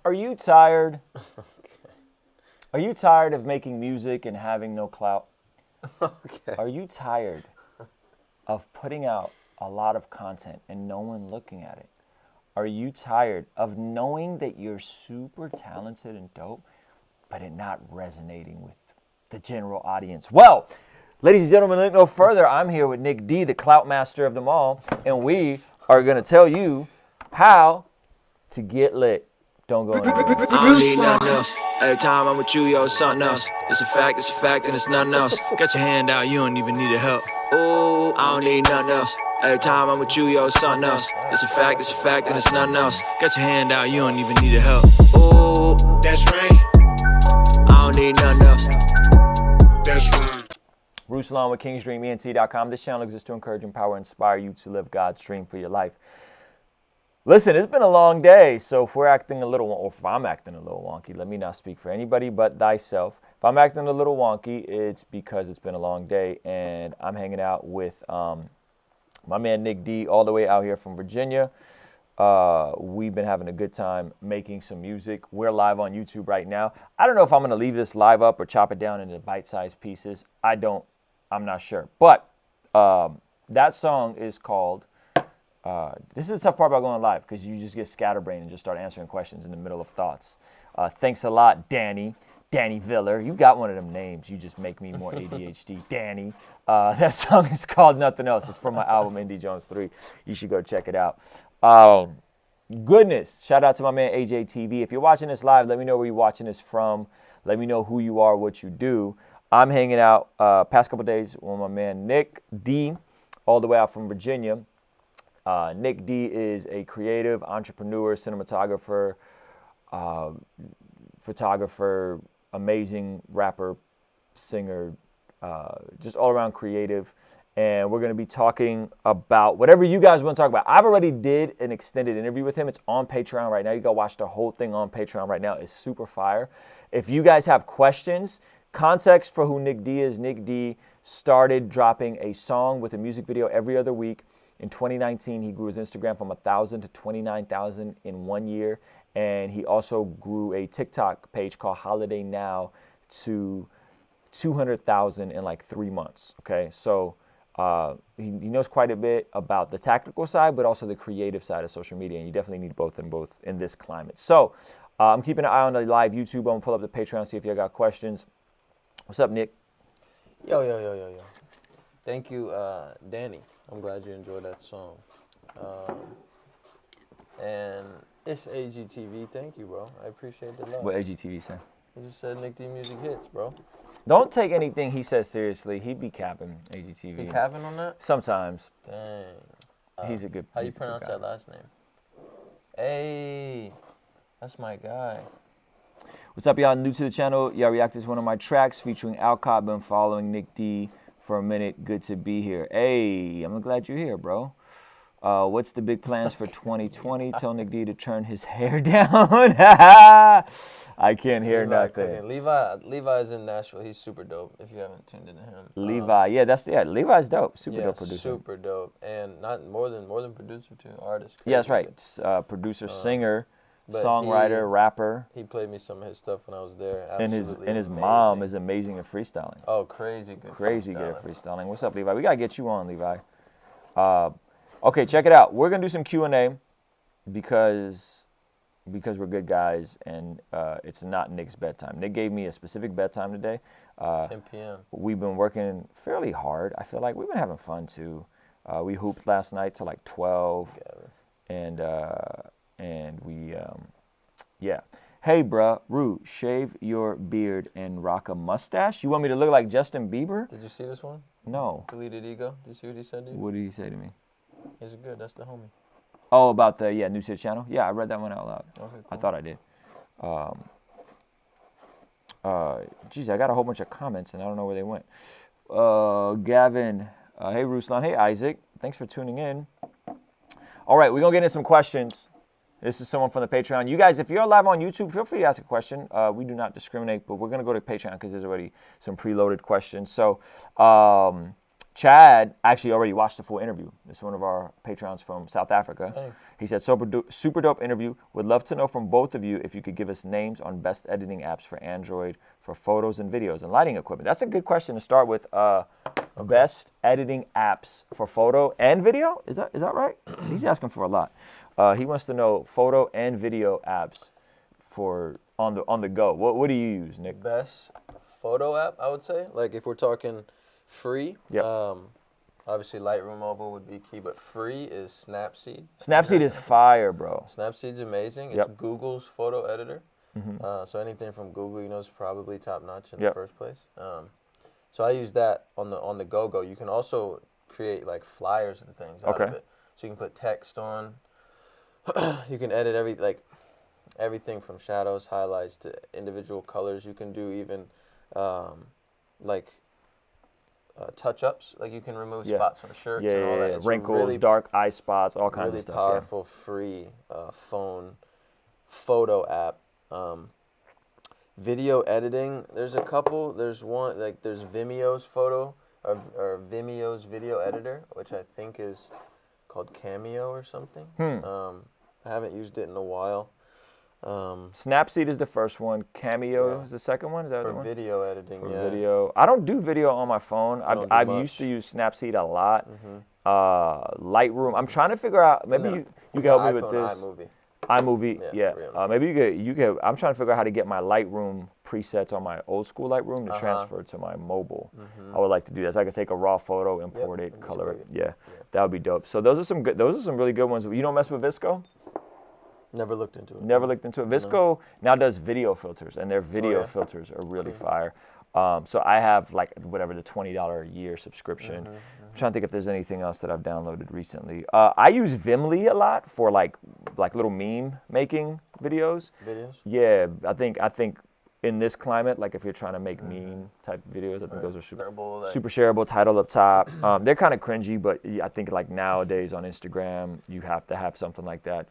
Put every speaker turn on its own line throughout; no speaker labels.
Are you tired? Are you tired of making music and having no clout?
Okay.
Are you tired of putting out a lot of content and no one looking at it? Are you tired of knowing that you're super talented and dope, but it not resonating with the general audience? Well, ladies and gentlemen, look no further. I'm here with Nic D, the clout master of them all, and we are going to tell you how to get lit. Don't go anywhere.
I don't need nothing else. Every time I'm with you, yo, it's something else. It's a fact, and it's nothing else. Got your hand out, you don't even need the help. Ooh, I don't need nothing else. Every time I'm with you, yo, it's something else. It's a fact, and it's nothing else. Got your hand out, you don't even need the help. Ooh, that's right. I don't need nothing else. That's right.
Ruslan with KingsDreamENT.com. This channel exists to encourage, empower, and inspire you to live God's dream for your life. Listen, it's been a long day, so if we're acting a little, or if I'm acting a little wonky, let me not speak for anybody but thyself. If I'm acting a little wonky, it's because it's been a long day, and I'm hanging out with my man Nic D, all the way out here from Virginia. We've been having a good time making some music. We're live on YouTube right now. I don't know if I'm going to leave this live up or chop it down into bite-sized pieces. I'm not sure. But that song is called... this is the tough part about going live, because you just get scatterbrained and just start answering questions in the middle of thoughts. Thanks a lot, Danny Viller. You got one of them names. You just make me more ADHD. Danny. That song is called Nothing Else. It's from my album, Indie Jones 3. You should go check it out. Goodness. Shout out to my man, AJTV. If you're watching this live, let me know where you're watching this from. Let me know who you are, what you do. I'm hanging out past couple days with my man, Nic D, all the way out from Virginia. Nic D is a creative entrepreneur, cinematographer, photographer, amazing rapper, singer, just all around creative. And we're going to be talking about whatever you guys want to talk about. I've already did an extended interview with him. It's on Patreon right now. You go watch the whole thing on Patreon right now. It's super fire. If you guys have questions, context for who Nic D is, Nic D started dropping a song with a music video every other week. In 2019, he grew his Instagram from 1,000 to 29,000 in 1 year. And he also grew a TikTok page called Holiday Now to 200,000 in like 3 months. Okay, so he knows quite a bit about the tactical side, but also the creative side of social media. And you definitely need both in this climate. So I'm keeping an eye on the live YouTube. I'm going to pull up the Patreon, see if you got questions. What's up, Nic?
Yo. Thank you, Danny. I'm glad you enjoyed that song. And it's AGTV. Thank you, bro. I appreciate the love.
What AGTV say?
I just said Nic D Music Hits, bro.
Don't take anything he says seriously. He be capping, AGTV.
Be capping on that?
Sometimes.
Dang.
He's a good
How you pronounce that last name? Hey, that's my guy.
What's up, y'all? New to the channel. Y'all reacted to one of my tracks featuring Alcott. Been following Nic D for a minute. Good to be here. Hey, I'm glad you're here, bro. What's the big plans for 2020? Tell Nic D to turn his hair down. I can't hear nothing.
Levi's in Nashville. He's super dope. If you haven't tuned into him.
Levi, Levi's dope. Super dope producer.
Super dope, and not more than producer too. Artist.
Yeah, that's right. Producer, singer, songwriter, rapper.
He played me some of his stuff when I was there.
And his mom is amazing at freestyling.
Oh, crazy good.
Crazy good at freestyling. What's up, Levi? We gotta get you on, Levi. Okay, check it out. We're gonna do some Q&A because we're good guys, and it's not Nic's bedtime. Nic gave me a specific bedtime today.
10 p.m.
We've been working fairly hard. I feel like we've been having fun too. We hooped last night till like 12, and we yeah. Hey, bruh, Rue, shave your beard and rock a mustache. You want me to look like Justin Bieber?
Did you see this one?
No.
Deleted Ego. Did you see what he said to you?
What did he say to me?
He's good. That's the homie.
Oh, about the new to the channel. Yeah, I read that one out loud.
Okay, cool.
I thought I did. Geez, I got a whole bunch of comments and I don't know where they went. Gavin, hey Ruslan, hey Isaac, thanks for tuning in. All right, we're gonna get into some questions. This is someone from the Patreon. You guys, if you're live on YouTube, feel free to ask a question. We do not discriminate, but we're gonna go to Patreon because there's already some preloaded questions. So Chad actually already watched the full interview. It's one of our patrons from South Africa.
Hey.
He said, super dope interview. Would love to know from both of you if you could give us names on best editing apps for Android for photos and videos and lighting equipment. That's a good question to start with. Best editing apps for photo and video? Is that right? He's asking for a lot. He wants to know photo and video apps for on the go. What do you use, Nick?
Best photo app, I would say. Like if we're talking free,
Yep.
obviously Lightroom Mobile would be key, but free is Snapseed.
Snapseed is fire, bro.
Snapseed's amazing. It's
Yep.
Google's photo editor. So anything from Google, is probably top notch in
Yep.
the first place. So I use that on the go. You can also create like flyers and things out of
Okay.
it. So you can put text on. You can edit everything from shadows, highlights to individual colors. You can do even touch-ups. Like you can remove spots on shirts and all that. It's a
Wrinkles,
really,
dark eye spots, all kinds
really
of stuff.
powerful free phone photo app. Video editing, there's a couple. There's one, like there's Vimeo's photo or Vimeo's video editor, which I think is called Cameo or something. I haven't used it in a while.
Snapseed is the first one. Cameo is the second one. Is that
For
the one?
video editing,
For
yeah.
video. I don't do video on my phone.
don't do
I've
much.
used to use Snapseed a lot. Lightroom. I'm trying to figure out. Maybe you can help me with
iPhone,
this.
iMovie.
iMovie,
Yeah,
yeah.
free on
Maybe you could. I'm trying to figure out how to get my Lightroom presets on my old school Lightroom to transfer to my mobile. I would like to do that. So I can take a raw photo, import it,
and
color it.
display
Yeah, that would be dope. So those are some good. Those are some really good ones. You don't mess with Visco?
Never looked into it.
Never looked into it. Visco now does video filters, and their video
yeah?
filters are really fire. So I have like whatever the $20 a year subscription. I'm trying to think if there's anything else that I've downloaded recently. I use Vimly a lot for like little meme making videos.
Videos?
Yeah, I think in this climate, like if you're trying to make meme type videos, I think those are super shareable. Title up top. They're kind of cringy, but I think like nowadays on Instagram, you have to have something like that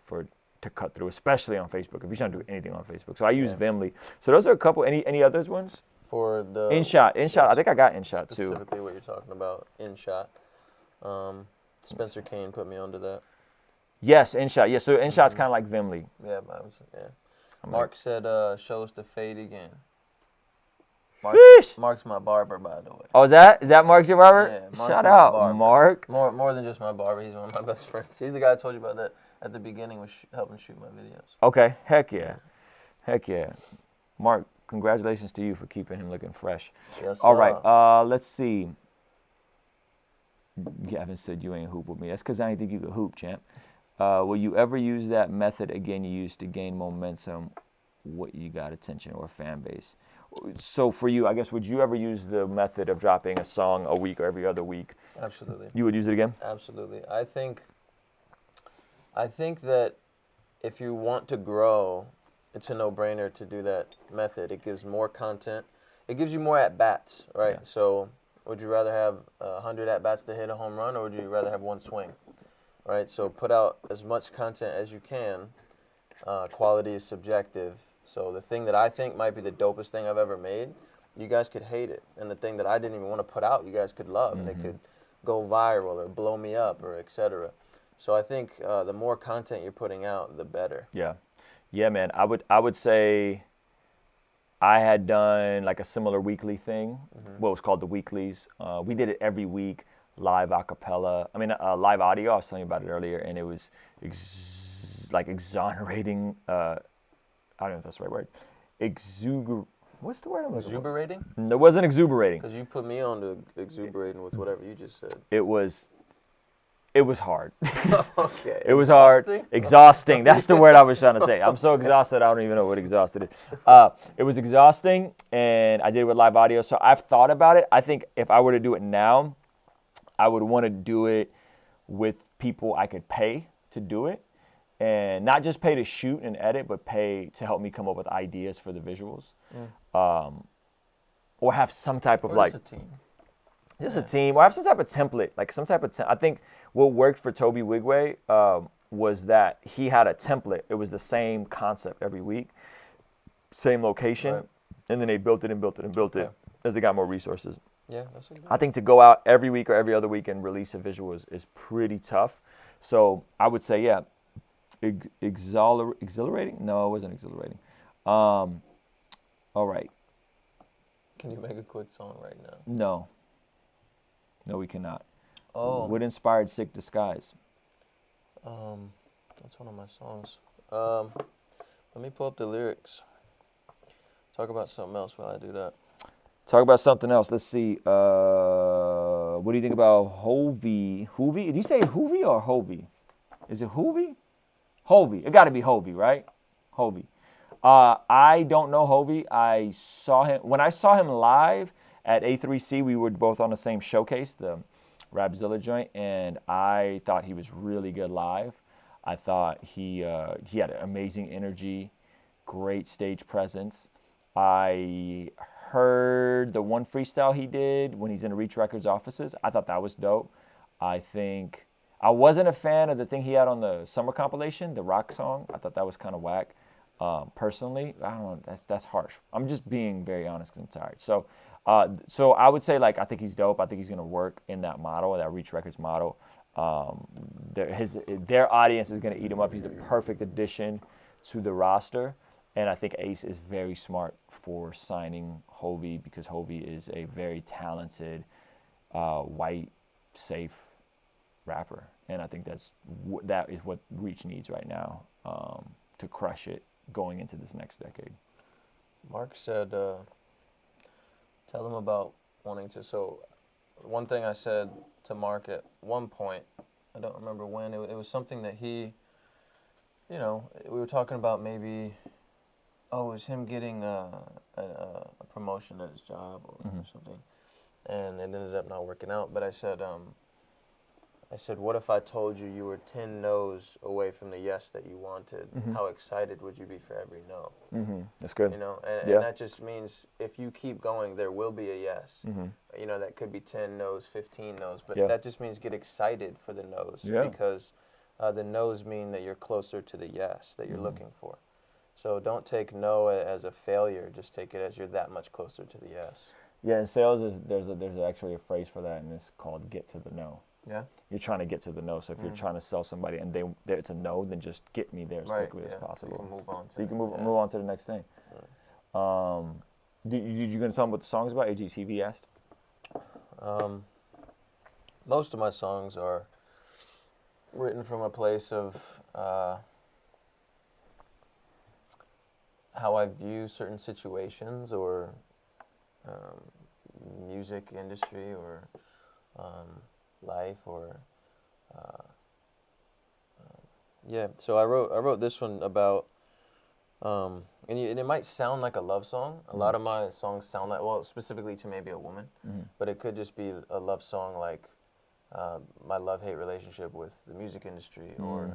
to cut through, especially on Facebook. If you're trying to do anything on Facebook, so I use Vimly. So those are a couple. Any others ones?
For the
InShot. I think I got InShot too.
Specifically what you're talking about, InShot. Spencer Kane put me onto that.
Yes, InShot. Yeah, so InShot's kind of like Vimly.
Yeah, Mark said, show us the fade again.
Sheesh.
Mark's my barber, by the way.
Oh, is that Mark's your barber?
Yeah, Mark's
Shout
my
out,
barber.
Mark.
More than just my barber. He's one of my best friends. He's the guy I told you about that at the beginning, was helping shoot my videos.
Okay, heck yeah. Mark, congratulations to you for keeping him looking fresh.
Yes,
All right, let's see. Gavin said you ain't hoop with me. That's because I didn't think you could hoop, champ. Will you ever use that method again you used to gain momentum? What you got attention or fan base? So for you, I guess, would you ever use the method of dropping a song a week or every other week?
Absolutely.
You would use it again?
Absolutely. I think that if you want to grow, it's a no-brainer to do that method. It gives more content. It gives you more at-bats, right?
Yeah.
So would you rather have 100 at-bats to hit a home run, or would you rather have one swing, right? So put out as much content as you can. Quality is subjective. So the thing that I think might be the dopest thing I've ever made, you guys could hate it. And the thing that I didn't even want to put out, you guys could love. And it could go viral or blow me up or et cetera. So I think the more content you're putting out, the better.
Yeah, man. I would say I had done like a similar weekly thing. What was called the weeklies. We did it every week, live acapella. Live audio. I was telling you about it earlier, and it was exonerating. I don't know if that's the right word. What's the word I'm looking for?
Exuberating?
No, it wasn't exuberating.
Because you put me on to exuberating with whatever you just said.
It was hard.
Okay.
It was hard. Exhausting. That's the word I was trying to say. I'm so exhausted, I don't even know what exhausted is. It was exhausting, and I did it with live audio. So I've thought about it. I think if I were to do it now, I would want to do it with people I could pay to do it. And not just pay to shoot and edit, but pay to help me come up with ideas for the visuals. Or have some type of
a team.
Just a team, or have some type of template, I think what worked for Toby Wigway was that he had a template. It was the same concept every week, same location, and then they built it as they got more resources.
Yeah, that's a good
I think to go out every week or every other week and release a visual is pretty tough. So I would say, yeah, exhilarating? No, it wasn't exhilarating. All right.
Can you make a quick song right now?
No. No, we cannot.
Oh.
What inspired Sick Disguise?
That's one of my songs. Let me pull up the lyrics. Talk about something else while I do that.
Talk about something else. Let's see. What do you think about Hovey? Hovey? Did you say Hovey or Hovey? Is it Hovey? Hovey. It got to be Hovey, right? Hovey. I don't know Hovey. I saw him when I saw him live at A3C. We were both on the same showcase, the Rapzilla joint, and I thought he was really good live. I thought he had amazing energy, great stage presence. I heard the one freestyle he did when he's in the Reach Records offices. I thought that was dope. I think I wasn't a fan of the thing he had on the summer compilation, the rock song. I thought that was kind of whack. Personally, I don't know. That's harsh. I'm just being very honest because I'm tired. So I would say, like, I think he's dope. I think he's gonna work in that model, that Reach Records model. Their audience is gonna eat him up. He's the perfect addition to the roster. And I think Ace is very smart for signing Hovey because Hovey is a very talented, white, safe rapper. And I think that is what Reach needs right now to crush it going into this next decade.
Mark said, tell him about wanting to. So one thing I said to Mark at one point, I don't remember when, it was something that he, we were talking about maybe... Oh, it was him getting a promotion at his job or something, and it ended up not working out. But I said, what if I told you were 10 no's away from the yes that you wanted? How excited would you be for every no?
That's good.
And that just means if you keep going, there will be a yes. That could be 10 no's, 15 no's, but that just means get excited for the no's because the no's mean that you're closer to the yes that you're looking for. So don't take no as a failure. Just take it as you're that much closer to the yes.
Yeah, in sales, there's actually a phrase for that, and it's called get to the no.
Yeah?
You're trying to get to the no. So if you're trying to sell somebody and it's a no, then just get me there as quickly as possible.
So you can move on to
so you can move on to the next thing. Did you going to tell them what the song's about? AGTV asked.
Most of my songs are written from a place of... how I view certain situations or music industry or life or So I wrote this one about and it might sound like a love song. A lot of my songs sound like, well, specifically to maybe a woman, but it could just be a love song like my love-hate relationship with the music industry or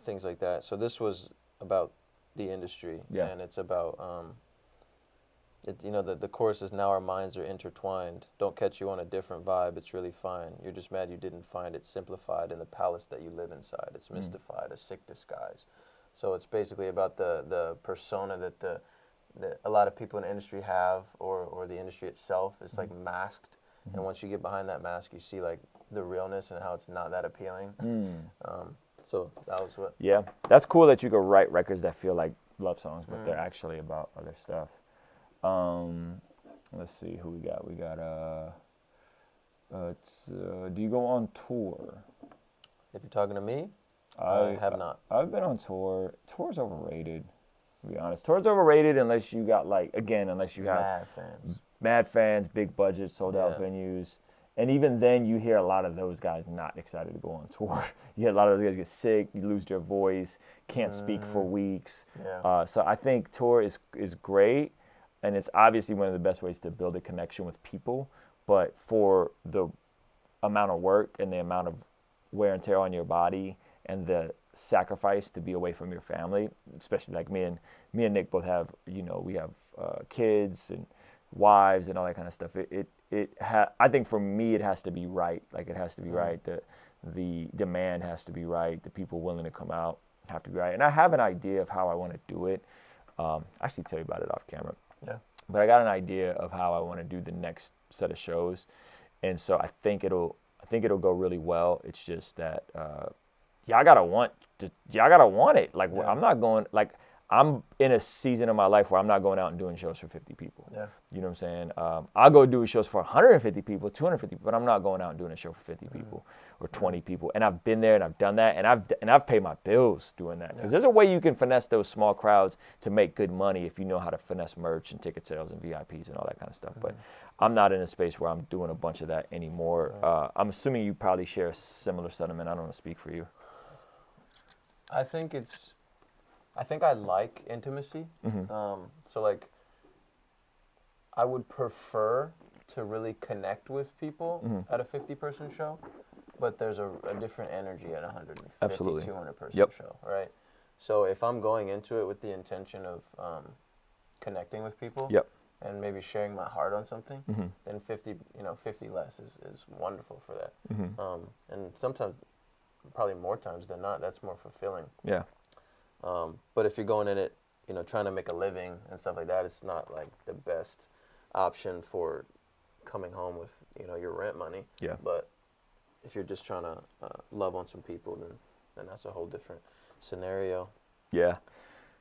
things like that. So this was about the industry, and it's about the chorus is, now our minds are intertwined, don't catch you on a different vibe, it's really fine, you're just mad you didn't find it simplified in the palace that you live inside, it's mystified, a sick disguise. So it's basically about the persona that a lot of people in the industry have, or the industry itself is like masked, and once you get behind that mask you see like the realness and how it's not that appealing. So that was what... Yeah,
that's cool that you can write records that feel like love songs, but they're actually about other stuff. Let's see who we got. We got, do you go on tour?
If you're talking to me, I have not.
I've been on tour. Tour's overrated, to be honest. Tour's overrated unless you got, unless you have... Mad fans, big budget, sold out venues. And even then, you hear a lot of those guys not excited to go on tour. You hear a lot of those guys get sick, you lose their voice, can't speak for weeks. So I think tour is great, and it's obviously one of the best ways to build a connection with people. But for the amount of work and the amount of wear and tear on your body and the sacrifice to be away from your family, especially like me and Nick both have, we have kids and wives and all that kind of stuff. I think for me it has to be right. Like, it has to be right. The demand has to be right. The people willing to come out have to be right. And I have an idea of how I want to do it. Actually tell you about it off camera. but I got an idea of how I want to do the next set of shows, and so I think it'll go really well. It's just that y'all gotta want it. Like I'm not going like. I'm in a season of my life where I'm not going out and doing shows for 50 people.
Yeah.
You know what I'm saying? I'll go do shows for 150 people, 250 people, but I'm not going out and doing a show for 50 people or 20 people. And I've been there and I've done that, and I've paid my bills doing that. Because there's a way you can finesse those small crowds to make good money if you know how to finesse merch and ticket sales and VIPs and all that kind of stuff. But I'm not in a space where I'm doing a bunch of that anymore. I'm assuming you probably share a similar sentiment. I don't want to speak for you.
I think I like intimacy. So like, I would prefer to really connect with people at a 50-person show, but there's a different energy at a 150,
Absolutely.
200-person show, right? So if I'm going into it with the intention of connecting with people and maybe sharing my heart on something, then 50 less is wonderful for that. And sometimes, probably more times than not, that's more fulfilling.
Yeah.
But if you're going in it, trying to make a living and stuff like that, it's not like the best option for coming home with, your rent money.
Yeah.
But if you're just trying to love on some people, then that's a whole different scenario.
Yeah.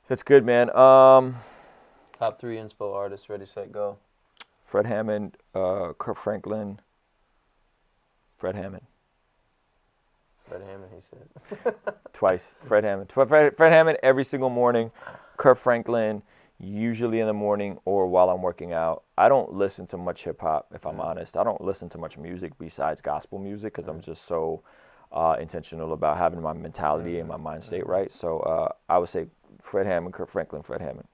That's good, man.
Top 3 inspo artists, ready, set, go.
Fred Hammond, Kurt Franklin, Fred Hammond.
Fred Hammond, he said.
Twice. Fred Hammond. Fred Hammond every single morning. Kurt Franklin usually in the morning or while I'm working out. I don't listen to much hip hop, if I'm honest. I don't listen to much music besides gospel music because I'm just so intentional about having my mentality and my mind state right. So I would say Fred Hammond, Kurt Franklin, Fred Hammond.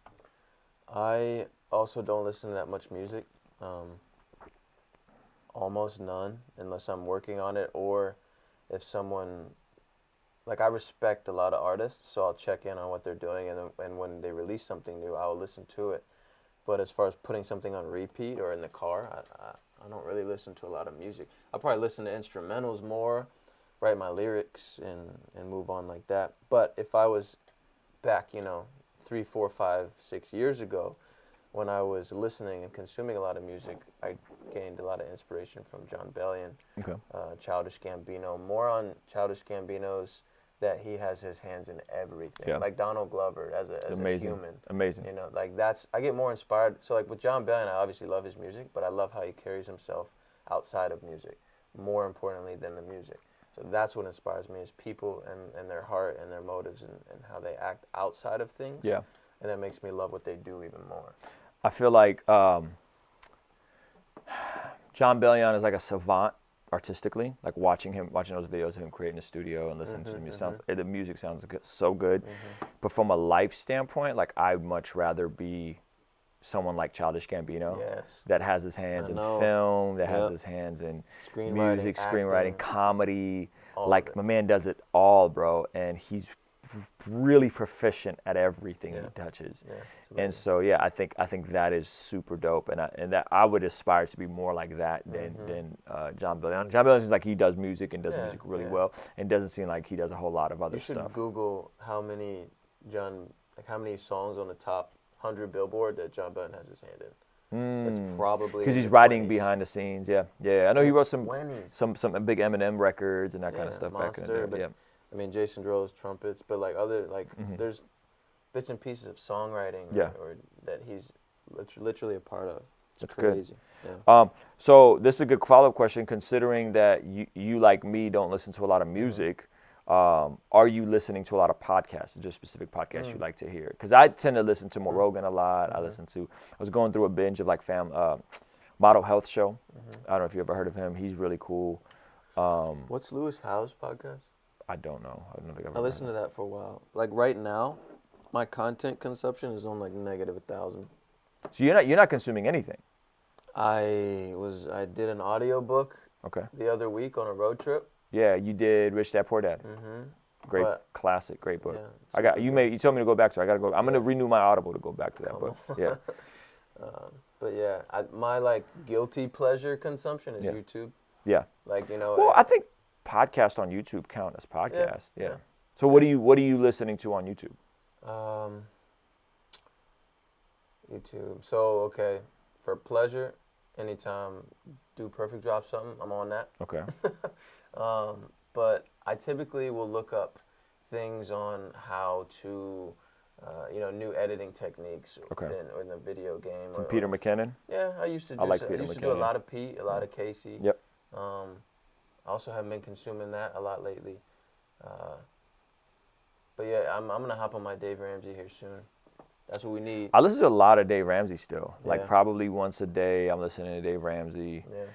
I also don't listen to that much music. Almost none, unless I'm working on it, or if someone, like, I respect a lot of artists, so I'll check in on what they're doing, and when they release something new, I'll listen to it. But as far as putting something on repeat or in the car, I don't really listen to a lot of music. I'll probably listen to instrumentals more, write my lyrics, and move on like that. But if I was back, 3, 4, 5, 6 years ago, when I was listening and consuming a lot of music, I gained a lot of inspiration from John Bellion, Childish Gambino, more on Childish Gambino's that he has his hands in everything, like Donald Glover as a human.
Amazing.
Like I get more inspired. So like with John Bellion, I obviously love his music, but I love how he carries himself outside of music, more importantly than the music. So that's what inspires me, is people and their heart and their motives and how they act outside of things. Yeah. And that makes me love what they do even more.
I feel like John Bellion is like a savant artistically. Like watching those videos of him creating a studio and listening to the music. The music sounds so good. But from a life standpoint, like I'd much rather be someone like Childish Gambino that has his hands in film, that has his hands in music, screenwriting, comedy. Like my man does it all, bro, and he's really proficient at everything he touches. And so I think that is super dope, and that I would aspire to be more like that than John Bellion. John Bellion seems like he does music and does music really well, and doesn't seem like he does a whole lot of other stuff.
You should Google how many songs on the top 100 Billboard that John Bellion has his hand in. It's probably
because he's writing behind the scenes. I know he wrote some big Eminem records and that kind of stuff back in the day.
I mean, Jason Derulo's trumpets, but like there's bits and pieces of songwriting or that he's literally a part of. It's crazy. Good.
Yeah. So this is a good follow-up question. Considering that you like me don't listen to a lot of music, are you listening to a lot of podcasts? Is there specific podcasts you like to hear? Because I tend to listen to Rogan a lot. I was going through a binge of like Model Health Show. I don't know if you ever heard of him. He's really cool.
What's Lewis Howe's podcast?
I don't know.
I listened to that for a while. Like right now, my content consumption is on like -1,000.
So you're not consuming anything.
I did an audiobook the other week on a road trip.
Yeah, you did Rich Dad Poor Dad. Great classic, great book. Yeah, you told me to go back to it. I gotta go. I'm gonna renew my Audible to go back to that book. Yeah.
But yeah, my like guilty pleasure consumption is YouTube.
Yeah.
Like
Well, I think podcasts on YouTube count as podcasts. Yeah. So what are you listening to on YouTube?
YouTube. So for pleasure, anytime Do Perfect drops something, I'm on that.
Okay.
But I typically will look up things on how to, new editing techniques in the video game.
From Peter McKinnon?
Yeah, I used to do.
I like
I
Peter
used to do
McKinnon,
a lot of Pete, a lot of Casey.
Yep.
I also have been consuming that a lot lately. But yeah, I'm gonna hop on my Dave Ramsey here soon. That's what we need.
I listen to a lot of Dave Ramsey still.
Yeah.
Like probably once a day I'm listening to Dave Ramsey.
Yeah.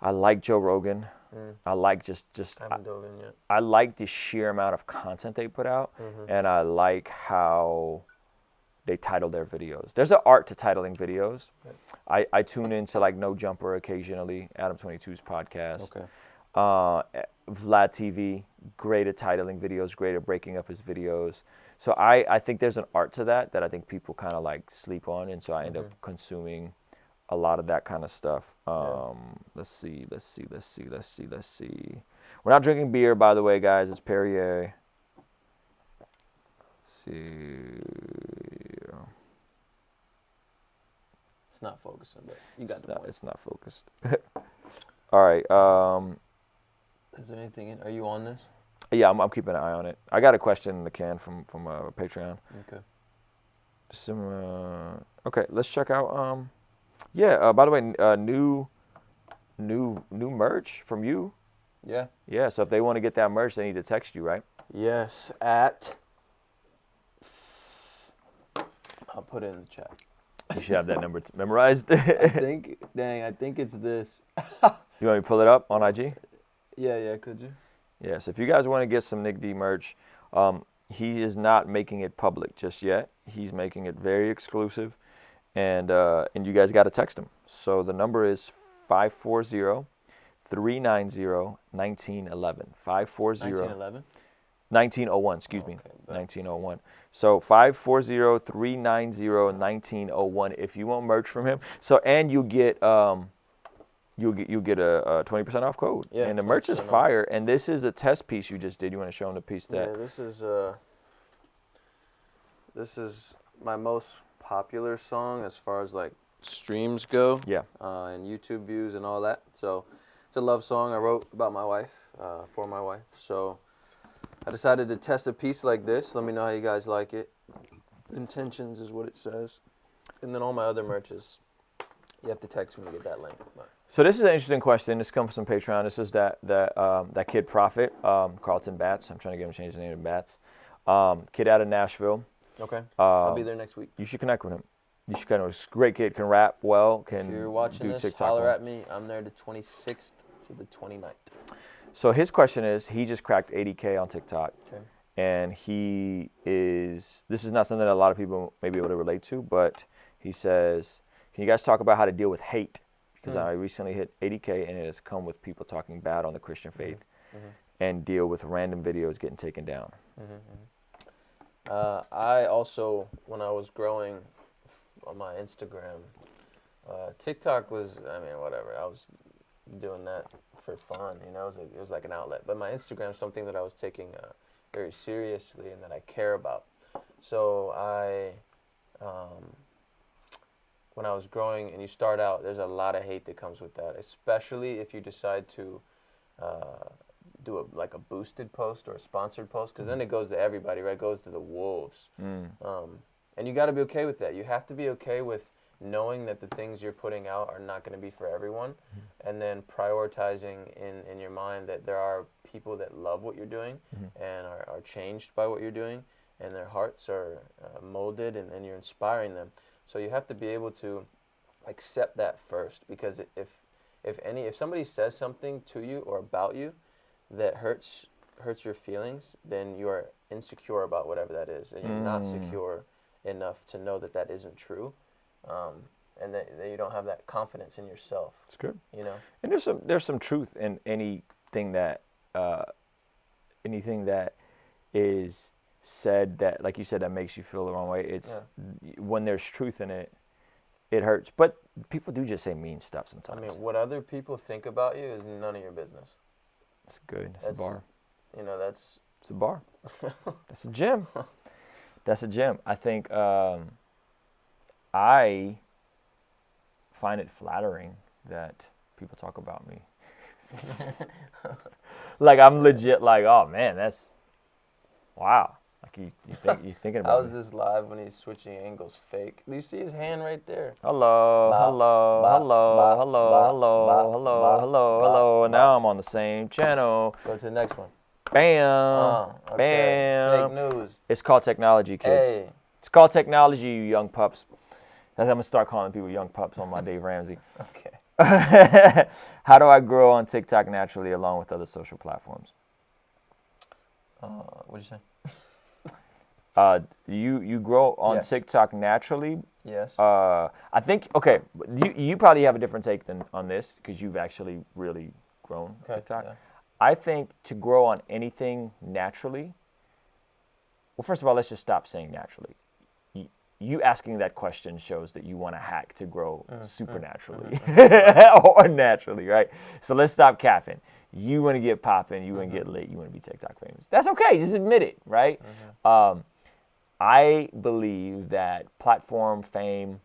I like Joe Rogan. I like just
I haven't dove in yet.
I like the sheer amount of content they put out, and I like how they title their videos. There's an art to titling videos. Okay. I tune into like No Jumper occasionally, Adam 22's podcast.
Okay.
Vlad TV, great at titling videos, great at breaking up his videos. So I think there's an art to that I think people kind of like sleep on, and so I end up consuming a lot of that kind of stuff. Let's see. We're not drinking beer, by the way, guys. It's Perrier. Let's see.
It's not focusing, but you got the point.
It's not focused. All right.
Is there anything in? Are you on this?
Yeah, I'm keeping an eye on it. I got a question in the can from Patreon.
Okay.
Okay, let's check out. By the way, new merch from you.
Yeah.
Yeah. So if they want to get that merch, they need to text you, right?
Yes. I'll put it in the chat.
You should have that number memorized.
I think it's this.
You want me to pull it up on IG?
Yeah, could you?
Yeah, so if you guys want to get some Nic D merch, he is not making it public just yet. He's making it very exclusive, and you guys got to text him. So the number is 540-390-1911. 540 1901, excuse me. 1901. So 540-390-1901 if you want merch from him. So and you get you'll get a 20% off code.
Yeah,
and the merch is fire. And this is a test piece you just did. You want to show them the piece that?
Yeah, this is my most popular song as far as like streams go.
Yeah.
And YouTube views and all that. So it's a love song I wrote about my wife, for my wife. So I decided to test a piece like this. Let me know how you guys like it. Intentions is what it says. And then all my other merch is, you have to text me to get that link. But.
So this is an interesting question. This comes from Patreon. This is that kid Prophet, Carlton Batts. I'm trying to get him to change his name to Batts. Kid out of Nashville.
Okay. I'll be there next week.
You should connect with him. You should connect with him. He's a great kid. Can rap well. If
you're watching
do
this,
TikTok
holler
well.
at me. I'm there the 26th to the 29th.
So his question is, he just cracked 80K on TikTok.
Okay.
And this is not something that a lot of people may be able to relate to, but he says, can you guys talk about how to deal with hate? Because I recently hit 80K and it has come with people talking bad on the Christian faith and deal with random videos getting taken down.
I also, when I was growing on my Instagram, TikTok was, whatever. I was doing that for fun, it was like an outlet. But my Instagram is something that I was taking very seriously and that I care about. So when I was growing and you start out, there's a lot of hate that comes with that, especially if you decide to do a boosted post or a sponsored post, because then it goes to everybody, right? It goes to the wolves. And you got to be okay with that. You have to be okay with knowing that the things you're putting out are not going to be for everyone, and then prioritizing in your mind that there are people that love what you're doing and are changed by what you're doing, and their hearts are molded, and you're inspiring them. So you have to be able to accept that first, because if somebody says something to you or about you that hurts your feelings, then you are insecure about whatever that is, and you're not secure enough to know that that isn't true, and that you don't have that confidence in yourself.
It's good.
And
there's some truth in anything that is said that, like you said, that makes you feel the wrong way. It's when there's truth in it, it hurts. But people do just say mean stuff sometimes.
What other people think about you is none of your business.
That's good. That's a bar.
It's
a bar. That's a gym. That's a gym. I think I find it flattering that people talk about me. Like I'm legit like, oh man, that's wow. Like you thinking about
How is
me.
this live when he's switching angles fake? Do you see his hand right there?
Hello,
Ba,
hello,
ba,
hello,
ba,
hello,
ba,
hello,
ba,
hello,
ba,
hello,
ba,
hello. And now
ba.
I'm on the same channel.
Go to the next one.
Bam,
Okay.
bam.
Fake news.
It's called technology, kids.
Hey.
It's called technology, you young pups. That's I'm gonna start calling people young pups on my Dave Ramsey.
Okay.
How do I grow on TikTok naturally along with other social platforms?
What'd you say?
You grow on
Yes.
TikTok naturally.
Yes.
I think okay. You probably have a different take than on this because you've actually really grown TikTok.
Yeah.
I think to grow on anything naturally. Well, first of all, let's just stop saying naturally. You asking that question shows that you want to hack to grow supernaturally or naturally, right? So let's stop capping. You want to get popping, you want to get lit, you want to be TikTok famous. That's okay, just admit it, right? I believe that platform fame,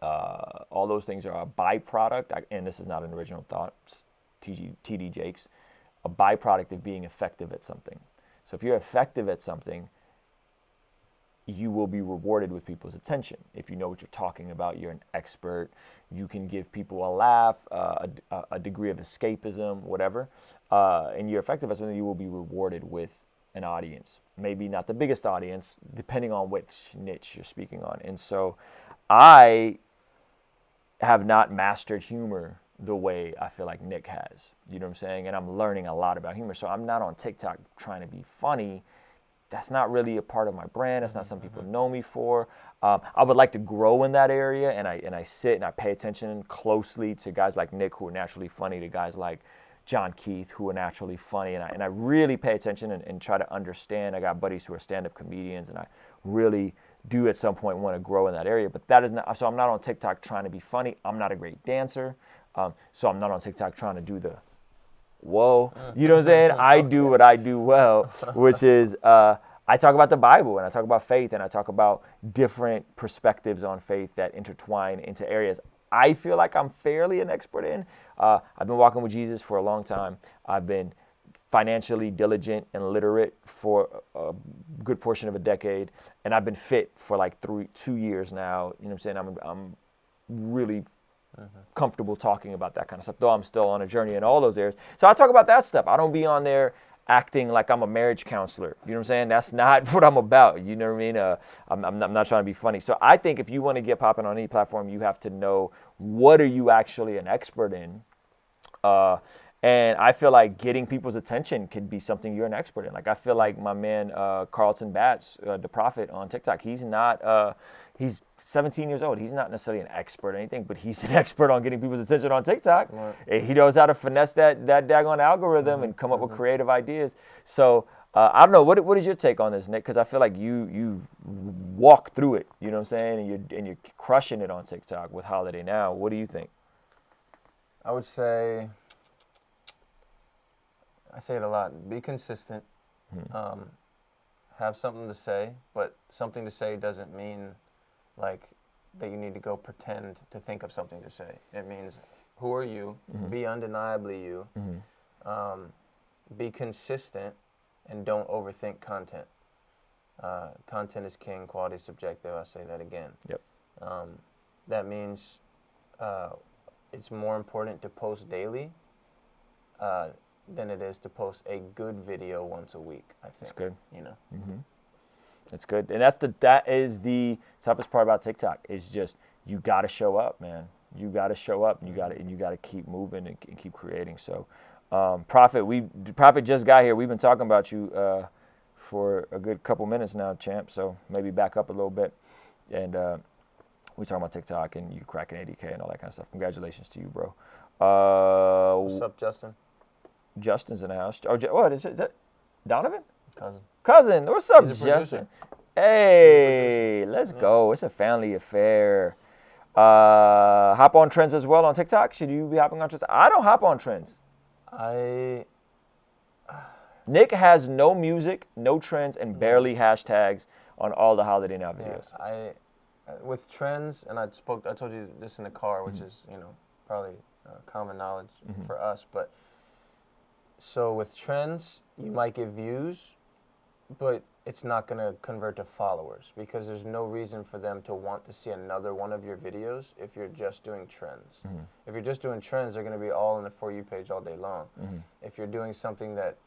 all those things are a byproduct, and this is not an original thought, TD Jakes, a byproduct of being effective at something. So if you're effective at something, you will be rewarded with people's attention. If you know what you're talking about, you're an expert, you can give people a laugh, a degree of escapism, whatever, and you're effective at something, you will be rewarded with an audience. Maybe not the biggest audience, depending on which niche you're speaking on. And so I have not mastered humor the way I feel like Nick has. You know what I'm saying? And I'm learning a lot about humor. So I'm not on TikTok trying to be funny. That's not really a part of my brand. That's not something people know me for. I would like to grow in that area, and I sit and I pay attention closely to guys like Nick who are naturally funny, to guys like John Keith who are naturally funny, and I really pay attention and try to understand. I got buddies who are stand-up comedians, and I really do at some point want to grow in that area. But that is not. So I'm not on TikTok trying to be funny. I'm not a great dancer, so I'm not on TikTok trying to do the whoa, you know what I'm saying? I do what I do well, which is I talk about the Bible, and I talk about faith, and I talk about different perspectives on faith that intertwine into areas I feel like I'm fairly an expert in. I've been walking with Jesus for a long time. I've been financially diligent and literate for a good portion of a decade, and I've been fit for like 2 years now. You know what I'm saying? I'm really comfortable talking about that kind of stuff, though I'm still on a journey in all those areas. So I talk about that stuff. I don't be on there acting like I'm a marriage counselor. You know what I'm saying? That's not what I'm about. You know what I mean? I'm not trying to be funny. So I think if you want to get popping on any platform, you have to know what are you actually an expert in. And I feel like getting people's attention could be something you're an expert in. Like I feel like my man Carlton Batts, the Prophet on TikTok, he's not, he's 17 years old. He's not necessarily an expert or anything, but he's an expert on getting people's attention on TikTok. Right. He knows how to finesse that daggone algorithm and come up with creative ideas. So I don't know. What is your take on this, Nick? Because I feel like you walk through it. You know what I'm saying? And you're crushing it on TikTok with Holiday Now. What do you think?
I would say, I say it a lot, be consistent, have something to say, but something to say doesn't mean like that you need to go pretend to think of something to say. It means who are you, be undeniably you, be consistent, and don't overthink content. Content is king, quality is subjective, I'll say that again.
Yep.
That means it's more important to post daily than it is to post a good video once a week, I think.
That's good.
You know.
That's good. And that is the toughest part about TikTok is just you got to show up, man. You got to show up, and you got to keep moving and keep creating. So, Prophet just got here. We've been talking about you for a good couple minutes now, champ. So maybe back up a little bit, and we talking about TikTok and you cracking 80K and all that kind of stuff. Congratulations to you, bro.
What's up, Justin?
Justin's in the house. Oh, what is that? Donovan?
Cousin.
What's up,
He's a
Justin?
producer.
Hey, let's go. It's a family affair. Hop on trends as well on TikTok. Should you be hopping on trends? I don't hop on trends. Nick has no music, no trends, and barely hashtags on all the Holiday Now videos.
Yeah, with trends, and I told you this in the car, which is, probably common knowledge for us, but so with trends, you might get views, but it's not going to convert to followers because there's no reason for them to want to see another one of your videos if you're just doing trends. If you're just doing trends, they're going to be all in the For You page all day long. If you're doing something that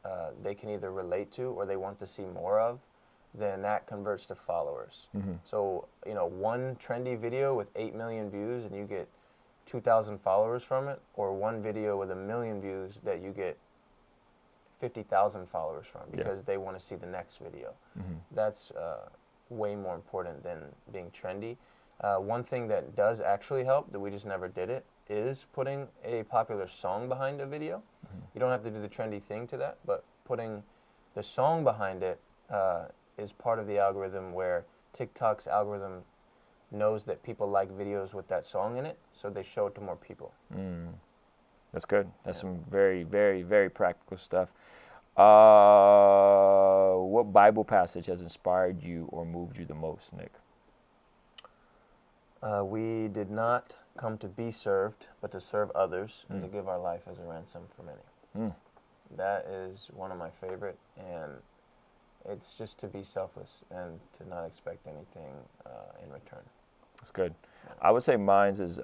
they can either relate to or they want to see more of, then that converts to followers. So, one trendy video with 8 million views and you get 2,000 followers from it, or one video with 1 million views that you get 50,000 followers from because they want to see the next video. That's way more important than being trendy. One thing that does actually help, that we just never did it, is putting a popular song behind a video. You don't have to do the trendy thing to that, but putting the song behind it is part of the algorithm where TikTok's algorithm knows that people like videos with that song in it, so they show it to more people.
That's good. That's some very, very, very practical stuff. What Bible passage has inspired you or moved you the most, Nick?
We did not come to be served, but to serve others and to give our life as a ransom for many. That is one of my favorite, and it's just to be selfless and to not expect anything in return.
That's good. I would say mine's is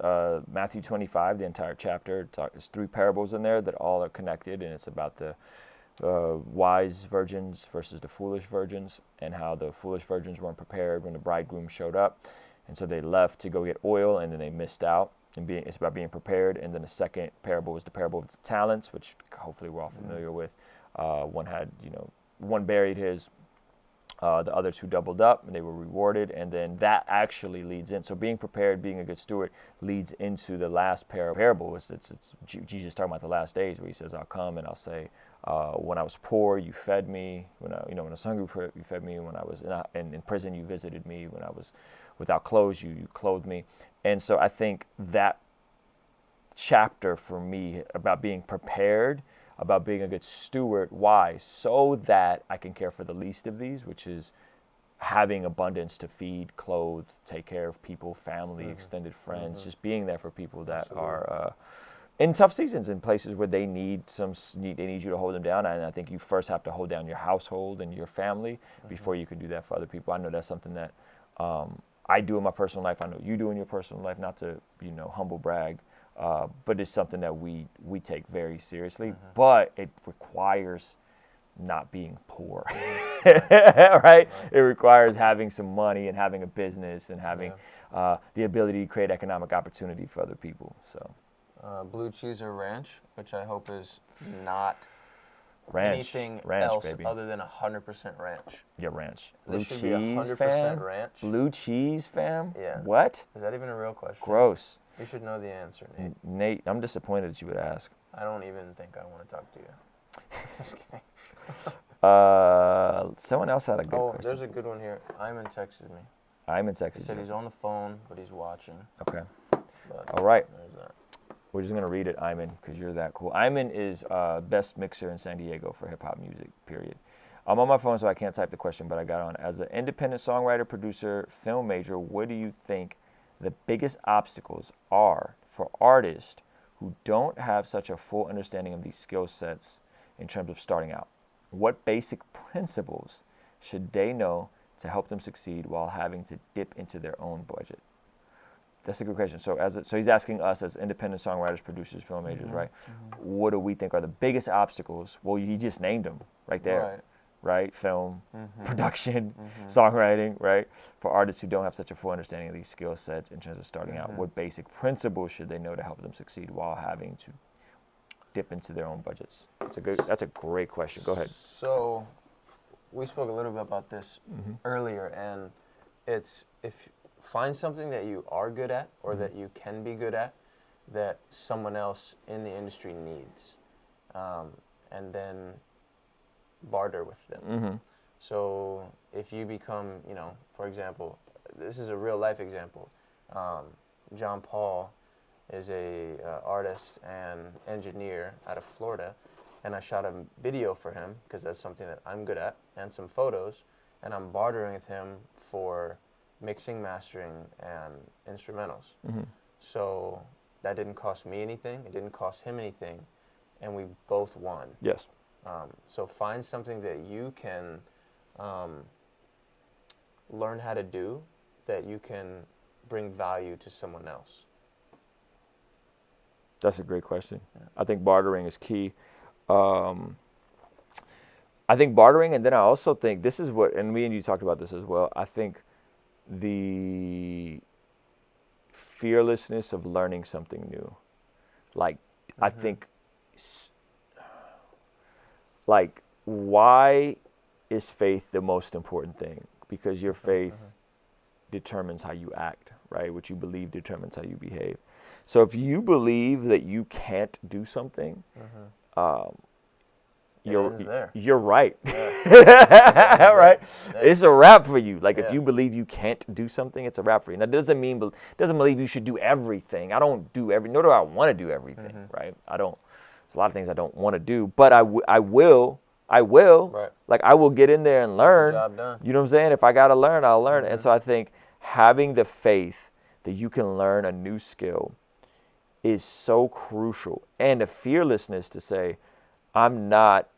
Matthew 25, the entire chapter. There's 3 parables in there that all are connected, and it's about the wise virgins versus the foolish virgins, and how the foolish virgins weren't prepared when the bridegroom showed up, and so they left to go get oil, and then they missed out. And it's about being prepared. And then the second parable is the parable of the talents, which hopefully we're all familiar with. One buried his. The other 2 doubled up, and they were rewarded, and then that actually leads in. So being prepared, being a good steward, leads into the last parable. It's Jesus talking about the last days, where he says, "I'll come and I'll say, when I was poor, you fed me. When I was hungry, you fed me. When I was in prison, you visited me. When I was without clothes, you clothed me." And so I think that chapter for me about being prepared, about being a good steward. Why? So that I can care for the least of these, which is having abundance to feed, clothe, take care of people, family, extended friends, just being there for people that are in tough seasons, in places where they need you to hold them down. And I think you first have to hold down your household and your family before you can do that for other people. I know that's something that I do in my personal life. I know you do in your personal life, not to humble brag. But it's something that we take very seriously, but it requires not being poor, right? It requires having some money and having a business and having the ability to create economic opportunity for other people. So,
blue cheese or ranch, which I hope is not
anything
else
baby.
other than 100% ranch.
Yeah, ranch.
This
Blue
should be
cheese,
100%
fam?
ranch.
Blue cheese, fam?
Yeah.
What?
Is that even a real question?
Gross.
You should know the answer, Nate.
Nate, I'm disappointed that you would ask.
I don't even think I want to talk to you. Just kidding.
Someone else had a good question.
There's a good one here. Iman texted me.
Iman
He
texted
said
you.
he's on the phone, but he's watching.
Okay.
But
All right.
there's that.
We're just going to read it, Iman, because you're that cool. Iman is best mixer in San Diego for hip-hop music, period. I'm on my phone, so I can't type the question, but I got on. As an independent songwriter, producer, film major, what do you think the biggest obstacles are for artists who don't have such a full understanding of these skill sets in terms of starting out? What basic principles should they know to help them succeed while having to dip into their own budget? That's a good question. So he's asking us as independent songwriters, producers, film majors, right? What do we think are the biggest obstacles? Well, you just named them right there, right? Film, production, songwriting, right? For artists who don't have such a full understanding of these skill sets in terms of starting out, what basic principles should they know to help them succeed while having to dip into their own budgets? That's a great question. Go ahead.
So we spoke a little bit about this earlier, and it's find something that you are good at or that you can be good at that someone else in the industry needs, and then barter with them. So if you become, for example, this is a real life example. John Paul is a artist and engineer out of Florida, and I shot a video for him because that's something that I'm good at, and some photos, and I'm bartering with him for mixing, mastering, and instrumentals. So that didn't cost me anything. It didn't cost him anything, and we both won.
Yes.
So find something that you can learn how to do, that you can bring value to someone else.
That's a great question. I think bartering is key. I think bartering, and then I also think this is what, and me and you talked about this as well, I think the fearlessness of learning something new. Like, I think, like, why is faith the most important thing? Because your faith determines how you act, right? What you believe determines how you behave. So if you believe that you can't do something, you're right. Yeah. Right? Yeah. It's a wrap for you. Like, if you believe you can't do something, it's a wrap for you. Now, doesn't believe you should do everything. I don't do nor do I want to do everything, right? I don't. There's a lot of things I don't want to do, but I will. Right. Like, I will get in there and learn.
Job done.
You know what I'm saying? If I got to learn, I'll learn. And so I think having the faith that you can learn a new skill is so crucial. And the fearlessness to say, I'm not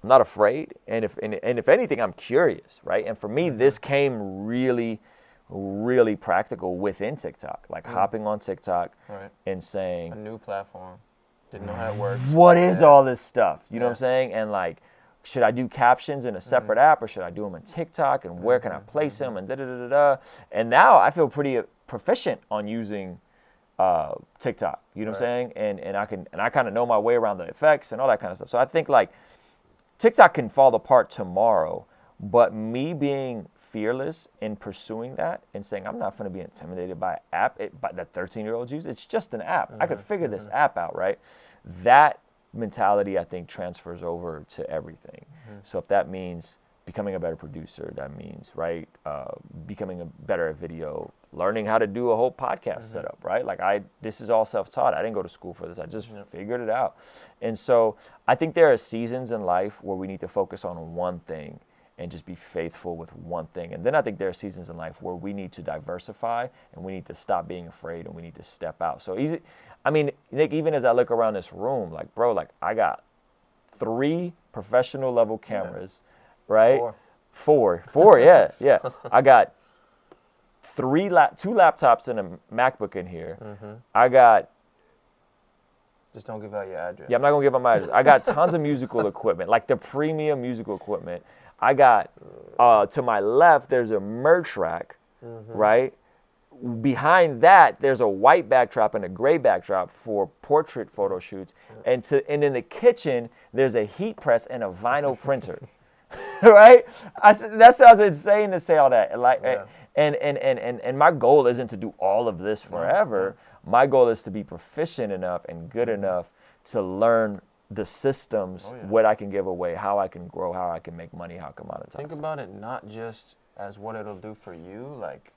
afraid, and if anything, I'm curious, right? And for me, this came really, really practical within TikTok, like hopping on TikTok and saying,
a new platform, didn't know how it worked.
What is all this stuff? You know what I'm saying? And like, should I do captions in a separate app, or should I do them on TikTok? And where can I place them? And And now I feel pretty proficient on using TikTok, you know what I'm saying? And I kind of know my way around the effects and all that kind of stuff. So I think, like, TikTok can fall apart tomorrow, but me being fearless in pursuing that and saying, I'm not going to be intimidated by an app, by that 13-year-olds use. It's just an app. I could figure this app out, right? That mentality, I think, transfers over to everything. So if that means becoming a better producer, that means, right, becoming a better at video, learning how to do a whole podcast setup, right? Like, this is all self-taught. I didn't go to school for this. I just figured it out. And so I think there are seasons in life where we need to focus on one thing and just be faithful with one thing. And then I think there are seasons in life where we need to diversify, and we need to stop being afraid, and we need to step out. So easy. I mean, Nick, even as I look around this room, like, bro, like, I got 3 professional level cameras, right? 4, yeah. I got 2 laptops and a MacBook in here. I got.
Just don't give out your address.
Yeah, I'm not gonna give out my address. I got tons of musical equipment, like the premium musical equipment. I got to my left, there's a merch rack, right? Behind that, there's a white backdrop and a gray backdrop for portrait photo shoots. And in the kitchen, there's a heat press and a vinyl printer. Right? That sounds insane to say all that. Like, and my goal isn't to do all of this forever. My goal is to be proficient enough and good enough to learn the systems, what I can give away, how I can grow, how I can make money, how I can monetize.
Think about it not just as what it'll do for you, like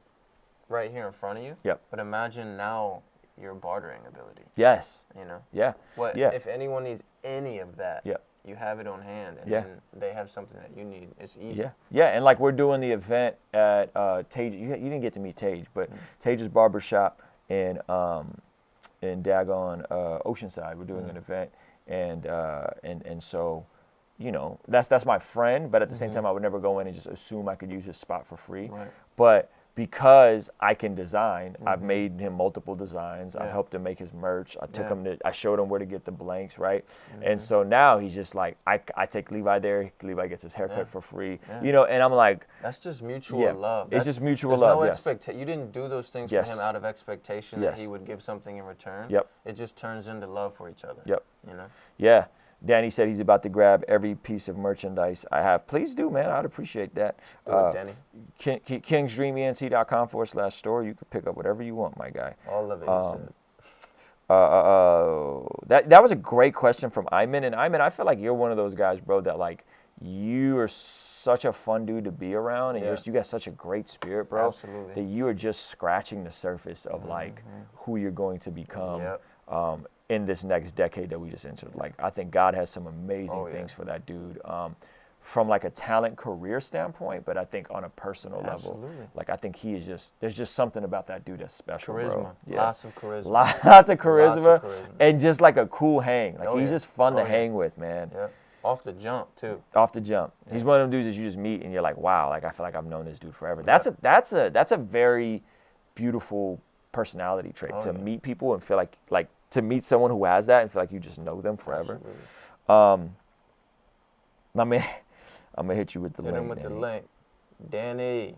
right here in front of you.
Yep.
But imagine now your bartering ability.
Yes.
You know?
Yeah.
If anyone needs any of that, you have it on hand, and then they have something that you need. It's easy.
Yeah, and like, we're doing the event at Tage. You didn't get to meet Tage, but Tage's Barbershop in Dagon Oceanside. We're doing an event, and so, you know, that's my friend, but at the same time, I would never go in and just assume I could use his spot for free.
Right.
But because I can design, I've made him multiple designs. I've helped him make his merch. I showed him where to get the blanks, right? And so now he's just like, I take Levi there. Levi gets his haircut for free, you know. And I'm like,
that's just mutual love.
It's just mutual love.
You didn't do those things for him out of expectation that he would give something in return.
It
just turns into love for each other. You know.
Yeah. Danny said he's about to grab every piece of merchandise I have. Please do, man. I'd appreciate that.
Do it, Danny.
KingsDreamENT.com/store. You can pick up whatever you want, my guy.
All of it.
That was a great question from Ayman. And Ayman, I feel like you're one of those guys, bro, that, like, you are such a fun dude to be around, and you got such a great spirit, bro.
Absolutely.
That you are just scratching the surface of like who you're going to become. In this next decade that we just entered. Like, I think God has some amazing things for that dude. from like a talent career standpoint, but I think on a personal level,
Absolutely.
like I think he is just, there's just something about that dude that's special,
Charisma.
bro.
Lots of charisma.
Lots of charisma,
Lots of charisma.
and just like a cool hang. Like
Oh,
he's
yeah.
just fun to
Oh, yeah.
hang with, man.
Yeah. Off the jump too.
Off the jump. He's one of them dudes that you just meet and you're like, wow, like I feel like I've known this dude forever. That's a very beautiful personality trait to meet people and feel like to meet someone who has that and feel like you just know them forever.
Absolutely.
I'm gonna hit you with the
Hit
link.
him with the
Danny.
link. Danny.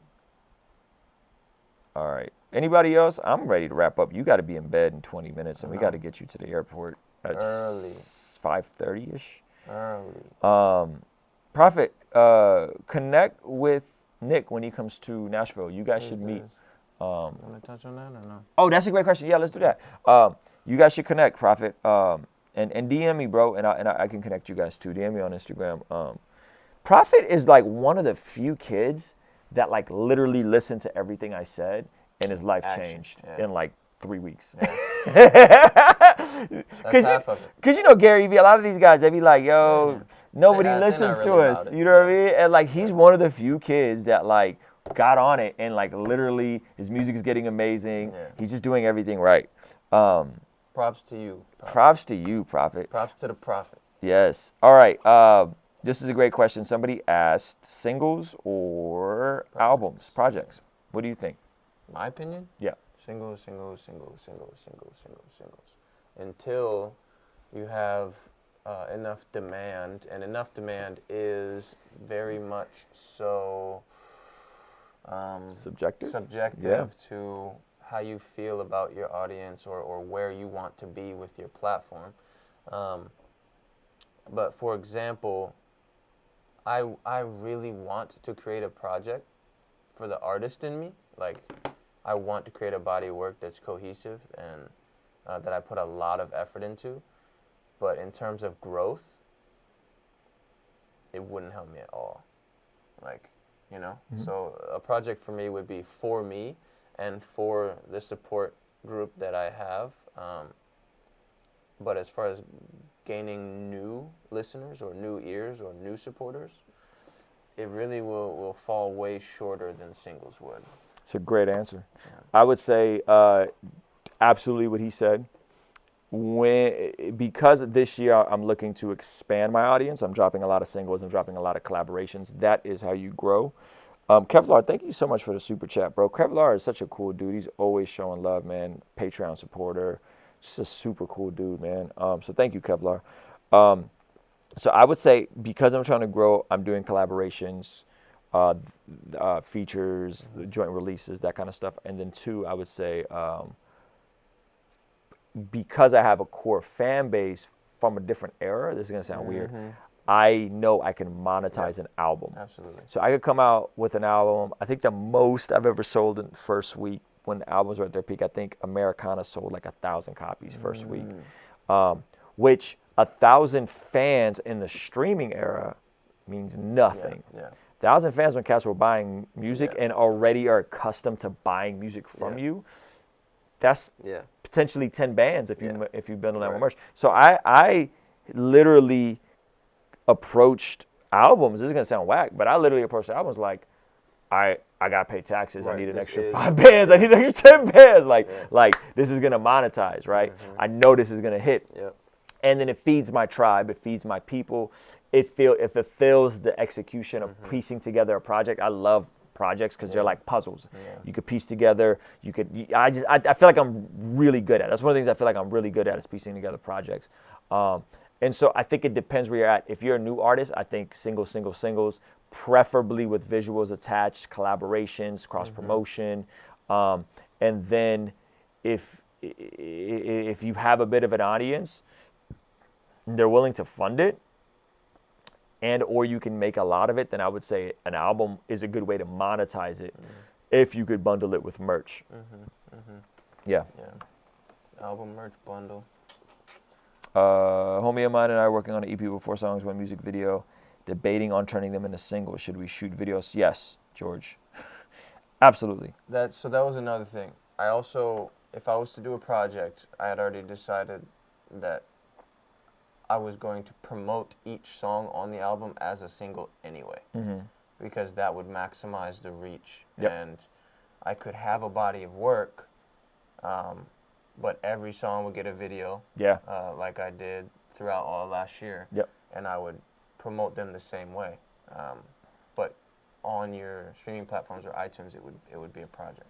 All right. Anybody else? I'm ready to wrap up. You got to be in bed in 20 minutes, and we got to get you to the airport at
Early.
5:30ish.
Early.
Prophet, connect with Nick when he comes to Nashville. You guys should meet.
Want to touch on that or no?
Oh, that's a great question. Yeah, let's do that. You guys should connect, Prophet. And DM me, bro, and I can connect you guys too. DM me on Instagram. Prophet is like one of the few kids that like literally listened to everything I said, and his life changed in like 3 weeks. Because you know Gary Vee, a lot of these guys, they be like, yo, nobody listens to us. You know what I mean? And like he's one of the few kids that like got on it and like literally his music is getting amazing. He's just doing everything right.
Props to you.
Props to you, Prophet.
Props to the prophet.
Yes. All right. This is a great question. Somebody asked, singles or albums, projects. What do you think?
My opinion?
Yeah.
Singles. Until you have enough demand, and enough demand is very much so
Subjective
to how you feel about your audience or where you want to be with your platform. But for example, I really want to create a project for the artist in me. Like, I want to create a body of work that's cohesive and that I put a lot of effort into. But in terms of growth, it wouldn't help me at all. Like, you know? So a project for me would be for me and for the support group that I have. But as far as gaining new listeners or new ears or new supporters, it really will fall way shorter than singles would.
It's a great answer. Yeah. I would say absolutely what he said. Because this year I'm looking to expand my audience, I'm dropping a lot of singles, I'm dropping a lot of collaborations. That is how you grow. Kevlar, thank you so much for the super chat, bro. Kevlar is such a cool dude. He's always showing love, man. Patreon supporter. Just a super cool dude, man. So thank you, Kevlar. So I would say because I'm trying to grow, I'm doing collaborations, features, the joint releases, that kind of stuff. And then two, I would say because I have a core fan base from a different era, this is going to sound weird, I know I can monetize an album.
Absolutely.
So I could come out with an album. I think the most I've ever sold in the first week when the albums were at their peak, I think Americana sold like 1,000 copies first week, which 1,000 fans in the streaming era means nothing. 1,000 fans when cats were buying music and already are accustomed to buying music from you. That's potentially 10 bands if you bundle that with merch. So I literally approached albums. This is gonna sound whack, but I literally approached albums like I gotta pay taxes. I need an extra 5 bands. I need an extra 10 bands. Like this is gonna monetize, right? I know this is gonna hit. And then it feeds my tribe. It feeds my people. It fulfills the execution of piecing together a project. I love projects because they're like puzzles. You could piece together. I feel like I'm really good at it. That's one of the things I feel like I'm really good at is piecing together projects. And so I think it depends where you're at. If you're a new artist, I think singles, preferably with visuals attached, collaborations, cross promotion, and then if you have a bit of an audience, they're willing to fund it, and or you can make a lot of it, then I would say an album is a good way to monetize it if you could bundle it with merch. Yeah.
Album merch bundle.
Homie of mine and I are working on an EP with 4 songs, 1 music video, debating on turning them into singles. Should we shoot videos? Yes, George. Absolutely.
That was another thing. I also, if I was to do a project, I had already decided that I was going to promote each song on the album as a single anyway, because that would maximize the reach, and I could have a body of work, but every song would get a video, like I did throughout all last year, and I would promote them the same way. But on your streaming platforms or iTunes, it would be a project.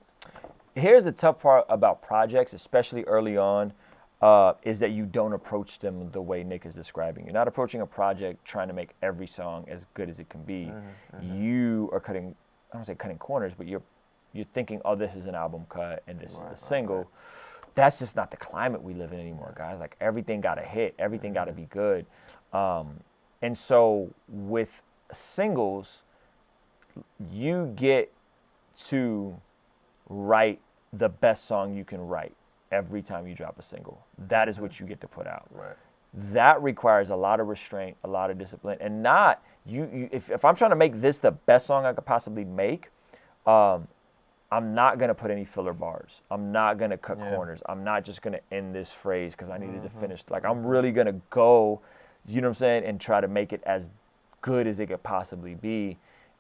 Here's the tough part about projects, especially early on, is that you don't approach them the way Nick is describing. You're not approaching a project trying to make every song as good as it can be. You are cutting, I don't say cutting corners, but you're thinking, oh, this is an album cut and this is a single. Right. That's just not the climate we live in anymore, guys. Like, everything got to hit. Everything got to be good. And so with singles, you get to write the best song you can write every time you drop a single. That is what you get to put out. Right. That requires a lot of restraint, a lot of discipline, and not if I'm trying to make this the best song I could possibly make, I'm not going to put any filler bars. I'm not going to cut corners. I'm not just going to end this phrase because I needed to finish. Like, I'm really going to go, you know what I'm saying, and try to make it as good as it could possibly be.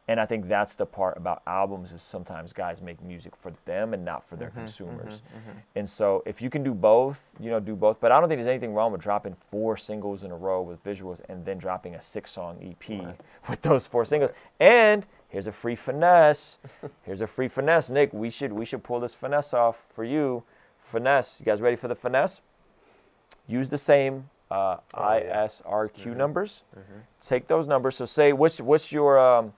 And I think that's the part about albums, is sometimes guys make music for them and not for their consumers. And so if you can do both, do both. But I don't think there's anything wrong with dropping 4 singles in a row with visuals and then dropping a 6-song EP with those 4 singles. And here's a free finesse. Here's a free finesse. Nick, we should pull this finesse off for you. Finesse. You guys ready for the finesse? Use the same ISRQ numbers. Take those numbers. So say, what's your...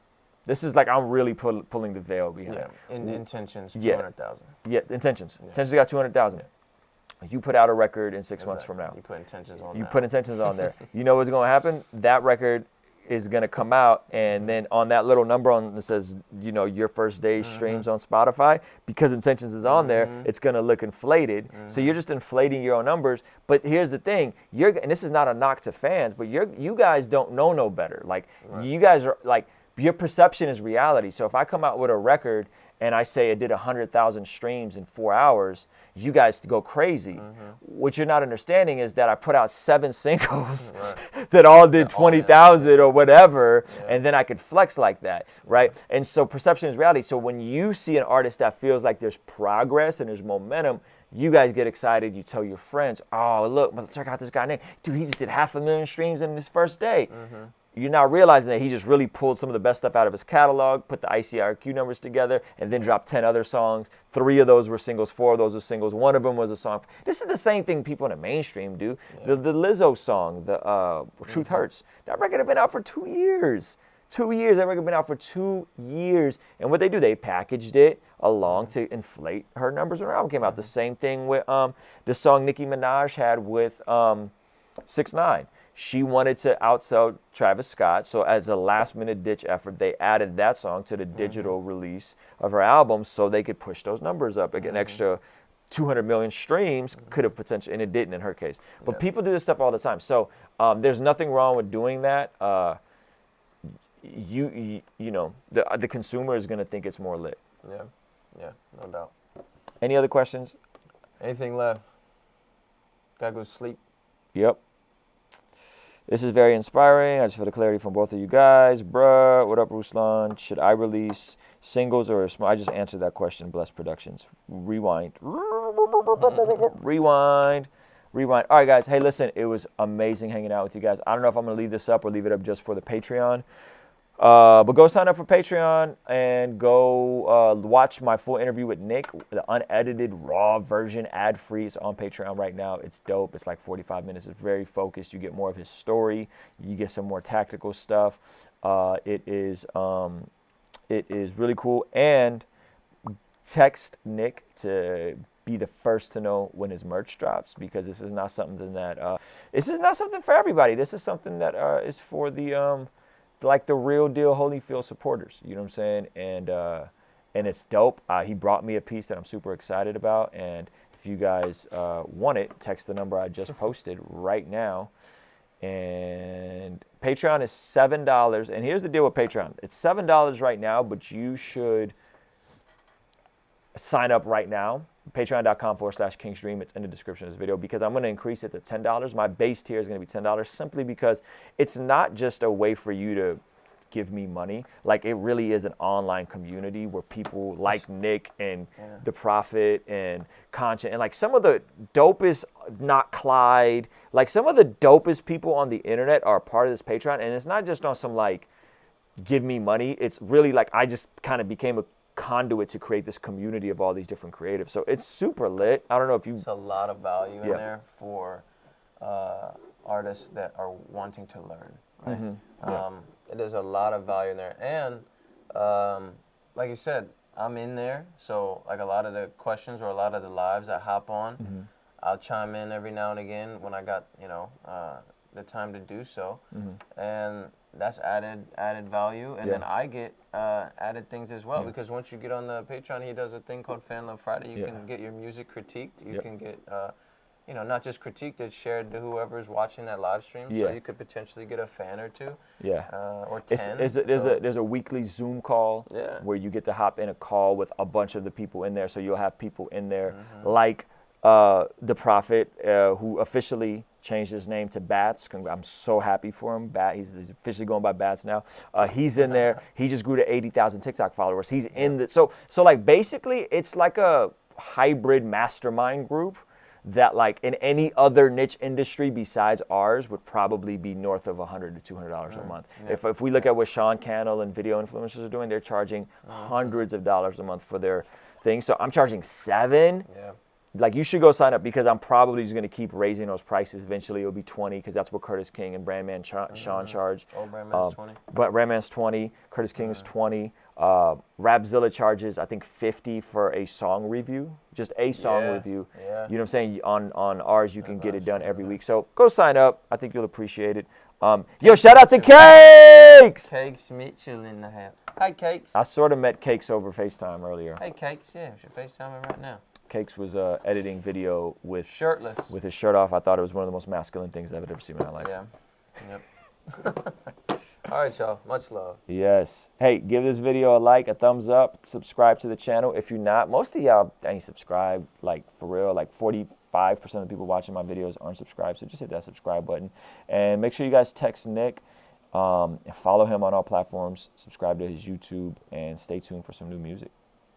this is like, I'm really pulling the veil behind.
Yeah, intentions, 200,000.
Yeah, intentions. Yeah. Intentions got 200,000. Yeah. You put out a record in 6 months from now.
You put intentions on
You put intentions on there. You know what's going to happen? That record is going to come out, and then on that little number that says, your first day's streams on Spotify, because intentions is on there, it's going to look inflated. So you're just inflating your own numbers. But here's the thing, and this is not a knock to fans, but you guys don't know no better. Like, you guys are like, your perception is reality. So if I come out with a record and I say it did 100,000 streams in 4 hours, you guys go crazy. What you're not understanding is that I put out 7 singles that all did 20,000 or whatever, and then I could flex like that, right? And so perception is reality. So when you see an artist that feels like there's progress and there's momentum, you guys get excited. You tell your friends, oh, look, check out this guy, Nick. Dude, he just did 500,000 streams in his first day. You're not realizing that he just really pulled some of the best stuff out of his catalog, put the ICRQ numbers together, and then dropped 10 other songs. 3 of those were singles, 4 of those were singles. 1 of them was a song. This is the same thing people in the mainstream do. The Lizzo song, the Truth Hurts, that record had been out for 2 years. 2 years. That record had been out for 2 years. And what they do, they packaged it along to inflate her numbers when her album came out. The same thing with the song Nicki Minaj had with 6ix9ine. She wanted to outsell Travis Scott, so as a last-minute ditch effort, they added that song to the digital release of her album so they could push those numbers up. Again, extra 200 million streams could have potentially, and it didn't in her case. But people do this stuff all the time. So there's nothing wrong with doing that. The consumer is going to think it's more lit.
Yeah, no doubt.
Any other questions?
Anything left? Gotta go to sleep.
Yep. This is very inspiring. I just feel the clarity from both of you guys. Bruh, what up, Ruslan? Should I release singles or small? I just answered that question. Bless Productions. Rewind. Rewind. All right, guys. Hey, listen, it was amazing hanging out with you guys. I don't know if I'm going to leave this up or leave it up just for the Patreon. But go sign up for Patreon and go watch my full interview with Nick, the unedited, raw version, ad-free. It's on Patreon right now. It's dope. It's like 45 minutes. It's very focused. You get more of his story. You get some more tactical stuff. It is really cool. And text Nick to be the first to know when his merch drops, because this is not something that this is not something for everybody. This is something that is for the like the real deal Holyfield supporters, you know what I'm saying? And it's dope. He brought me a piece that I'm super excited about, and if you guys want it, text the number I just posted right now. And Patreon is $7, and here's the deal with Patreon. It's $7 right now, but you should sign up right now Patreon.com/KingsDream. It's in the description of this video because I'm going to increase it to $10. My base tier is going to be $10 simply because it's not just a way for you to give me money. Like, it really is an online community where people like Nick and the Prophet and Content and like some of the dopest, not Clyde, like some of the dopest people on the internet are a part of this Patreon. And it's not just on some like give me money. It's really like I just kind of became a conduit to create this community of all these different creatives. So it's super lit. I don't know if you...
There's a lot of value in there for artists that are wanting to learn, right? There's a lot of value in there. And like you said, I'm in there. So like a lot of the questions or a lot of the lives I hop on, I'll chime in every now and again when I got, you know, the time to do so. And that's added value. And then I get added things as well, because once you get on the Patreon, he does a thing called Fan Love Friday. You can get your music critiqued. You can get, you know, not just critiqued, it's shared to whoever's watching that live stream. So you could potentially get a fan or two. Or 10.
There's a weekly Zoom call where you get to hop in a call with a bunch of the people in there. So you'll have people in there like the Prophet, who officially changed his name to Bats. I'm so happy for him. He's officially going by Bats now. He's in there. He just grew to 80,000 TikTok followers. He's in the so like basically it's like a hybrid mastermind group that like in any other niche industry besides ours would probably be north of $100 to $200 a month. If we look at what Sean Cannell and video influencers are doing, they're charging hundreds of dollars a month for their thing. So I'm charging $7. Like, you should go sign up because I'm probably just going to keep raising those prices. Eventually it'll be 20 because that's what Curtis King and Brandman Sean charge.
Oh, Brandman's 20.
But Brandman's 20. Curtis King is 20. Rapzilla charges, I think, 50 for a song review. Just a song review. You know what I'm saying? On ours, you can get it done every week. So go sign up. I think you'll appreciate it. Yo, shout out to Cakes!
Cakes Mitchell in the house. Hi, Cakes.
I sort of met Cakes over FaceTime earlier.
Hey, Cakes. Yeah, we should FaceTime him right now.
Cakes was editing video with
shirtless,
with his shirt off. I thought it was one of the most masculine things I've ever seen in my life.
All right, y'all. Much love.
Yes. Hey, give this video a like, a thumbs up, subscribe to the channel. If you're not, most of y'all ain't subscribed, like for real. Like 45% of the people watching my videos aren't subscribed, so just hit that subscribe button. And make sure you guys text Nick, and follow him on all platforms, subscribe to his YouTube, and stay tuned for some new music.